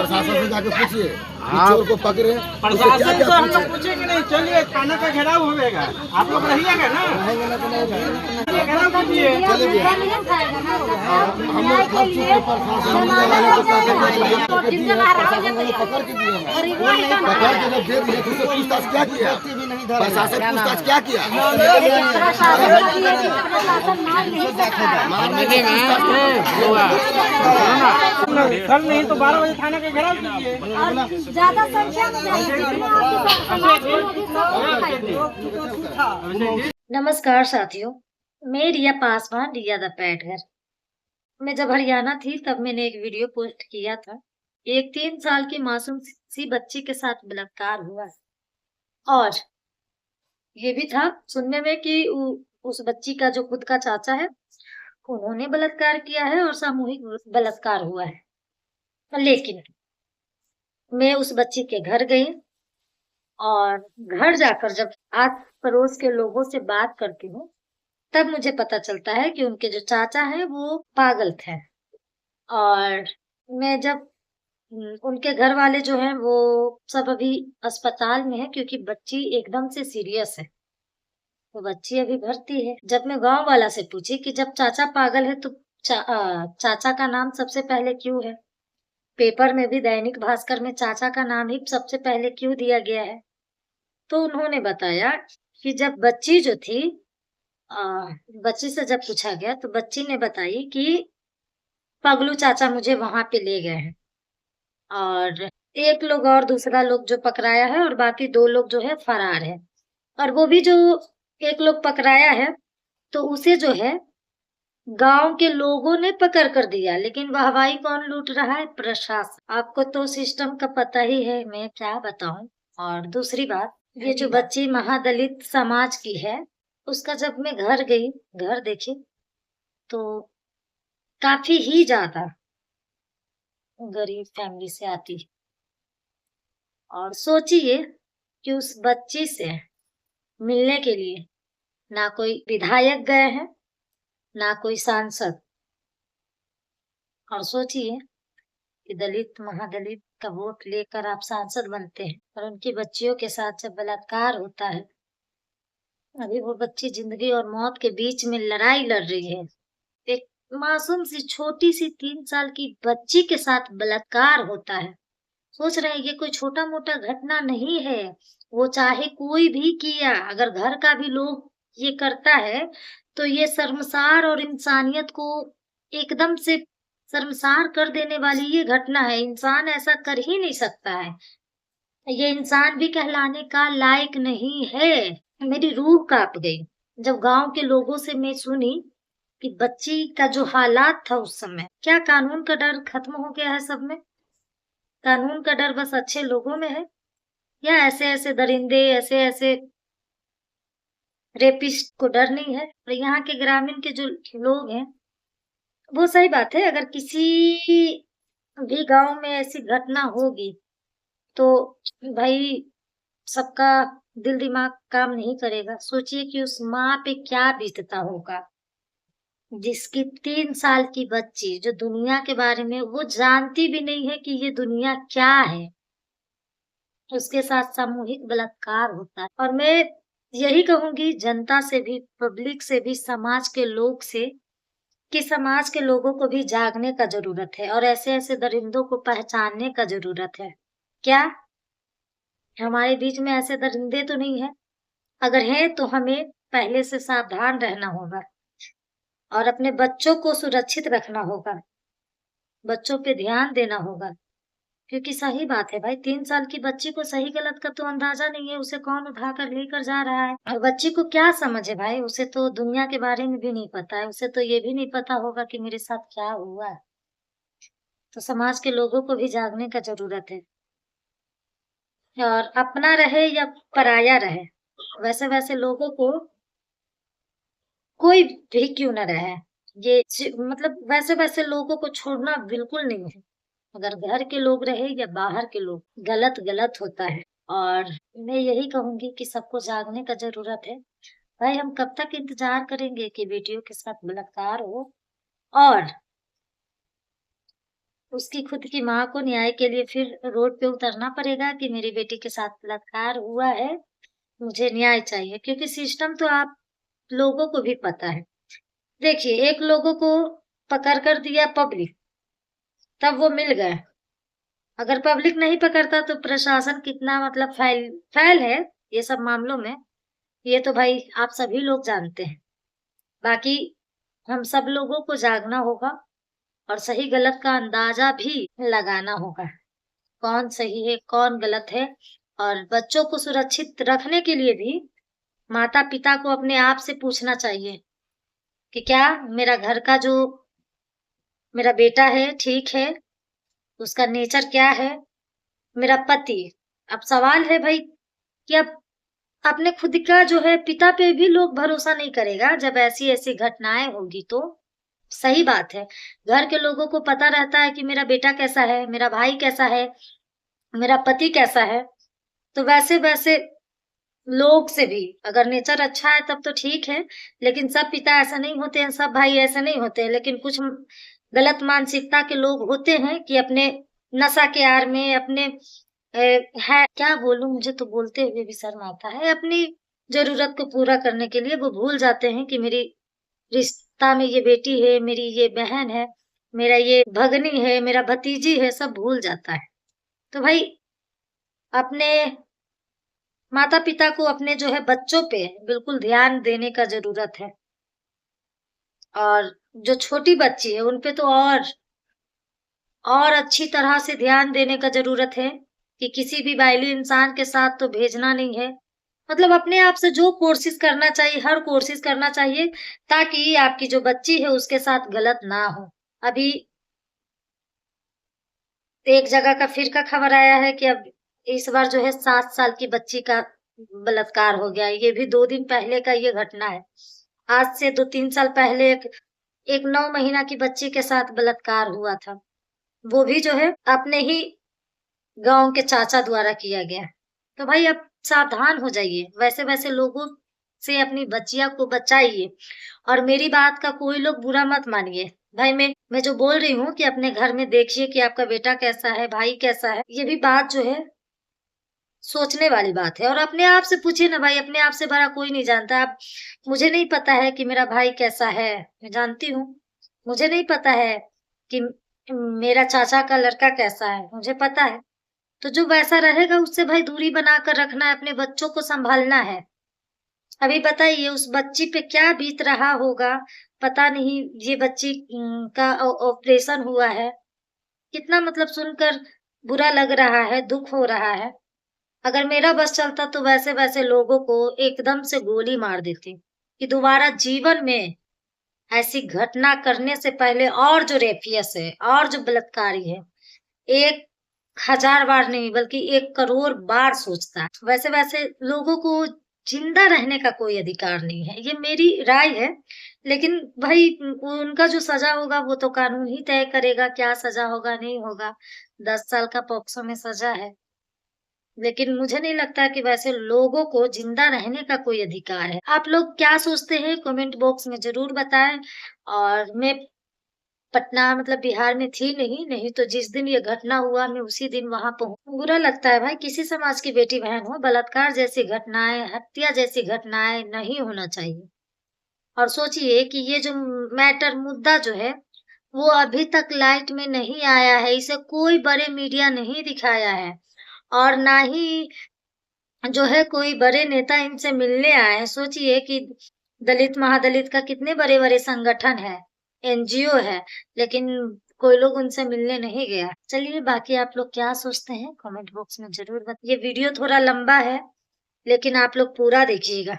प्रशासन से जाके पूछिए हाँ। चोर को पकड़े। प्रशासन से हम लोग पूछे कि नहीं, चलिए थाना का घेराव होगा, आप लोग रहिएगा ना, घेराव कीजिए। हम लोग सब चीज के प्रशासन वाले को प्रशासन वाले पकड़ के दिए हैं। पकड़ के जब दे दिए तो उससे पूछताछ क्या किया? प्रशासन पूछताछ क्या किया? कल नहीं तो 12 बजे थाने का घेराव कीजिए। ज्यादा संख्या में नमस्कार साथियों, मैं रिया पासवान, रिया द पेट घर। मैं जब हरियाणा थी तब मैंने एक वीडियो पोस्ट किया था। एक 3 साल की मासूम सी बच्ची के साथ बलात्कार हुआ और ये भी था सुनने में कि उस बच्ची का जो खुद का चाचा है उन्होंने बलात्कार किया है और सामूहिक बलात्कार हुआ है। लेकिन मैं उस बच्ची के घर गई और घर जाकर जब आस पड़ोस के लोगों से बात करती हूँ तब मुझे पता चलता है कि उनके जो चाचा हैं वो पागल थे। और मैं जब उनके घर वाले जो हैं वो सब अभी अस्पताल में है क्योंकि बच्ची एकदम से सीरियस है, तो बच्ची अभी भर्ती है। जब मैं गांव वाला से पूछी कि जब चाचा पागल है तो चाचा का नाम सबसे पहले क्यों है, पेपर में भी दैनिक भास्कर में चाचा का नाम ही सबसे पहले क्यों दिया गया है, तो उन्होंने बताया कि जब बच्ची जो थी बच्ची से जब पूछा गया तो बच्ची ने बताई कि पगलू चाचा मुझे वहां पे ले गए हैं और एक लोग और दूसरा लोग जो पकड़ाया है और बाकी 2 लोग जो है फरार है। और वो भी जो एक लोग पकड़ाया है तो उसे जो है गांव के लोगों ने पकड़ कर दिया, लेकिन वाहवाही कौन लूट रहा है? प्रशासन। आपको तो सिस्टम का पता ही है, मैं क्या बताऊं। और दूसरी बात, ये जो बच्ची महादलित समाज की है उसका जब मैं घर गई, घर देखी तो काफी ही ज्यादा गरीब फैमिली से आती है। और सोचिए कि उस बच्ची से मिलने के लिए ना कोई विधायक गए हैं ना कोई सांसद। और सोचिए कि दलित महादलित का वोट लेकर आप सांसद बनते हैं और उनकी बच्चियों के साथ जब बलात्कार होता है, अभी वो बच्ची जिंदगी और मौत के बीच में लड़ाई लड़ रही है। एक मासूम सी छोटी सी 3 साल की बच्ची के साथ बलात्कार होता है। सोच रहे हैं ये कोई छोटा मोटा घटना नहीं है, वो चाहे कोई भी किया, अगर घर का भी लोग ये करता है तो ये शर्मसार और इंसानियत को एकदम से शर्मसार कर देने वाली ये घटना है। इंसान ऐसा कर ही नहीं सकता है, ये इंसान भी कहलाने का लायक नहीं है। मेरी रूह कांप गई जब गांव के लोगों से मैं सुनी कि बच्ची का जो हालात था उस समय। क्या कानून का डर खत्म हो गया है सब में? कानून का डर बस अच्छे लोगों में है या ऐसे ऐसे दरिंदे, ऐसे ऐसे रेपिस्ट को डर नहीं है? और यहाँ के ग्रामीण के जो लोग हैं, वो सही बात है, अगर किसी भी गांव में ऐसी घटना होगी तो भाई सबका दिल दिमाग काम नहीं करेगा। सोचिए कि उस माँ पे क्या बीतता होगा जिसकी 3 साल की बच्ची, जो दुनिया के बारे में वो जानती भी नहीं है कि ये दुनिया क्या है, उसके साथ सामूहिक बलात्कार होता है। और मैं यही कहूंगी जनता से भी, पब्लिक से भी, समाज के लोग से कि समाज के लोगों को भी जागने का जरूरत है और ऐसे ऐसे दरिंदों को पहचानने का जरूरत है। क्या हमारे बीच में ऐसे दरिंदे तो नहीं है? अगर हैं तो हमें पहले से सावधान रहना होगा और अपने बच्चों को सुरक्षित रखना होगा, बच्चों पे ध्यान देना होगा। क्योंकि सही बात है भाई, 3 साल की बच्ची को सही गलत का तो अंदाजा नहीं है, उसे कौन उठाकर लेकर जा रहा है। और बच्ची को क्या समझ है भाई, उसे तो दुनिया के बारे में भी नहीं पता है, उसे तो ये भी नहीं पता होगा कि मेरे साथ क्या हुआ। तो समाज के लोगों को भी जागने का जरूरत है। और अपना रहे या पराया रहे, वैसे वैसे लोगों को कोई भी क्यों न रहे, ये मतलब वैसे वैसे लोगों को छोड़ना बिल्कुल नहीं है। अगर घर के लोग रहे या बाहर के लोग, गलत गलत होता है। और मैं यही कहूंगी कि सबको जागने का जरूरत है। भाई हम कब तक इंतजार करेंगे कि बेटियों के साथ बलात्कार हो? और उसकी खुद की माँ को न्याय के लिए फिर रोड पे उतरना पड़ेगा कि मेरी बेटी के साथ बलात्कार हुआ है, मुझे न्याय चाहिए। क्योंकि सिस्टम तो आप लोगों को भी पता है। देखिए, एक लोगों को पकड़ कर दिया पब्लिक, तब वो मिल गए। अगर पब्लिक नहीं पकड़ता तो प्रशासन कितना मतलब फैल है ये सब मामलों में, ये तो भाई आप सभी लोग जानते हैं। बाकी हम सब लोगों को जागना होगा और सही गलत का अंदाजा भी लगाना होगा। कौन सही है, कौन गलत है। और बच्चों को सुरक्षित रखने के लिए भी माता पिता को अपने आप से पूछना चाहिए कि क्या मेरा घर का जो मेरा बेटा है ठीक है, उसका नेचर क्या है, मेरा पति। अब सवाल है भाई कि अब अपने खुद का जो है पिता पे भी लोग भरोसा नहीं करेगा जब ऐसी ऐसी घटनाएं होगी तो। सही बात है, घर के लोगों को पता रहता है कि मेरा बेटा कैसा है, मेरा भाई कैसा है, मेरा पति कैसा है। तो वैसे वैसे लोग से भी अगर नेचर अच्छा है तब तो ठीक है, लेकिन सब पिता ऐसा नहीं होते हैं, सब भाई ऐसे नहीं होते हैं। लेकिन कुछ गलत मानसिकता के लोग होते हैं कि अपने नशा के आड़ में अपने है क्या बोलूं, मुझे तो बोलते हुए भी शर्म आता है, अपनी जरूरत को पूरा करने के लिए वो भूल जाते हैं कि मेरी रिश्ता में ये बेटी है, मेरी ये बहन है, मेरा ये भगनी है, मेरा भतीजी है, सब भूल जाता है। तो भाई अपने माता पिता को अपने जो है बच्चों पे बिल्कुल ध्यान देने का जरूरत है। और जो छोटी बच्ची है उनपे तो और अच्छी तरह से ध्यान देने का जरूरत है कि किसी भी बाइली इंसान के साथ तो भेजना नहीं है। मतलब अपने आप से जो कोशिश करना चाहिए, हर कोशिश करना चाहिए ताकि आपकी जो बच्ची है उसके साथ गलत ना हो। अभी एक जगह का फिर का खबर आया है कि अब इस बार जो है 7 साल की बच्ची का बलात्कार हो गया। ये भी 2 दिन पहले का ये घटना है। आज से 2-3 साल पहले एक 9 महीना की बच्ची के साथ बलात्कार हुआ था। वो भी जो है अपने ही गांव के चाचा द्वारा किया गया। तो भाई अब सावधान हो जाइए, वैसे वैसे लोगों से अपनी बच्चियां को बचाइए। और मेरी बात का कोई लोग बुरा मत मानिए भाई। मैं जो बोल रही हूँ कि अपने घर में देखिए कि आपका बेटा कैसा है, भाई कैसा है, ये भी बात जो है सोचने वाली बात है। और अपने आप से पूछिए ना भाई, अपने आप से बड़ा कोई नहीं जानता। अब मुझे नहीं पता है कि मेरा भाई कैसा है, मैं जानती हूँ। मुझे नहीं पता है कि मेरा चाचा का लड़का कैसा है, मुझे पता है। तो जो वैसा रहेगा उससे भाई दूरी बनाकर रखना है, अपने बच्चों को संभालना है। अभी बताइए उस बच्ची पे क्या बीत रहा होगा, पता नहीं। ये बच्ची का ऑपरेशन हुआ है, कितना मतलब सुनकर बुरा लग रहा है, दुख हो रहा है। अगर मेरा बस चलता तो वैसे वैसे लोगों को एकदम से गोली मार देती कि दोबारा जीवन में ऐसी घटना करने से पहले। और जो रेपियस है और जो बलात्कारी है 1000 बार नहीं बल्कि 1 करोड़ बार सोचता है। वैसे वैसे लोगों को जिंदा रहने का कोई अधिकार नहीं है, ये मेरी राय है। लेकिन भाई उनका जो सजा होगा वो तो कानून ही तय करेगा, क्या सजा होगा नहीं होगा। 10 साल का पॉक्सो में सजा है, लेकिन मुझे नहीं लगता कि वैसे लोगों को जिंदा रहने का कोई अधिकार है। आप लोग क्या सोचते हैं कमेंट बॉक्स में जरूर बताएं। और मैं पटना मतलब बिहार में थी नहीं तो जिस दिन ये घटना हुआ मैं उसी दिन वहां पहुंची। बुरा लगता है भाई, किसी समाज की बेटी बहन हो, बलात्कार जैसी घटनाएं, हत्या जैसी घटनाएं नहीं होना चाहिए। और सोचिए कि ये जो मैटर मुद्दा जो है वो अभी तक लाइट में नहीं आया है, इसे कोई बड़े मीडिया नहीं दिखाया है। और ना ही जो है कोई बड़े नेता इनसे मिलने आए हैं। सोचिए कि दलित महादलित का कितने बड़े बड़े संगठन है, एनजीओ है, लेकिन कोई लोग उनसे मिलने नहीं गया। चलिए बाकी आप लोग क्या सोचते हैं कमेंट बॉक्स में जरूर बताइए। ये वीडियो थोड़ा लंबा है लेकिन आप लोग पूरा देखिएगा।